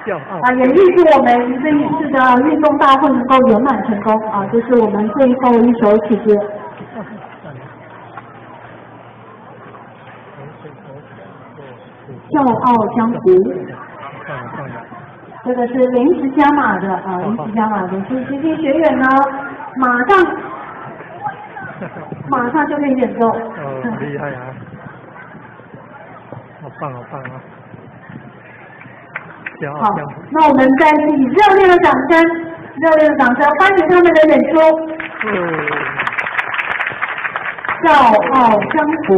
也预祝我们这一次的运动大会能够圆满成功啊！这是我们最后一首曲子。笑傲江湖，这个是临时加码的啊，临时加码的，所以这些学员呢，马上就可以演奏。厉害啊！好棒啊！好，那我们再以热烈的掌声欢迎他们的演出。笑傲江湖。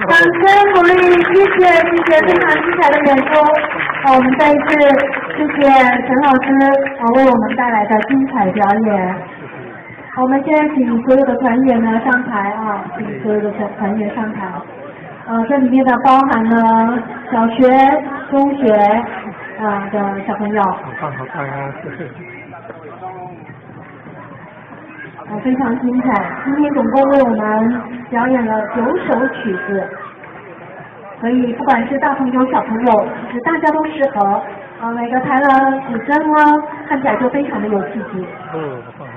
掌声鼓励，谢谢非常精彩的演出。我们再一次谢谢陈老师为我们带来的精彩表演。我们现在请所有的团员呢上台请所有的团员上台。这里面呢包含了小学、中学的小朋友。好棒啊！非常精彩。今天总共为我们表演了9首曲子，所以不管是大朋友小朋友，其实大家都适合。每个弹了几声看起来就非常的有气质。好棒。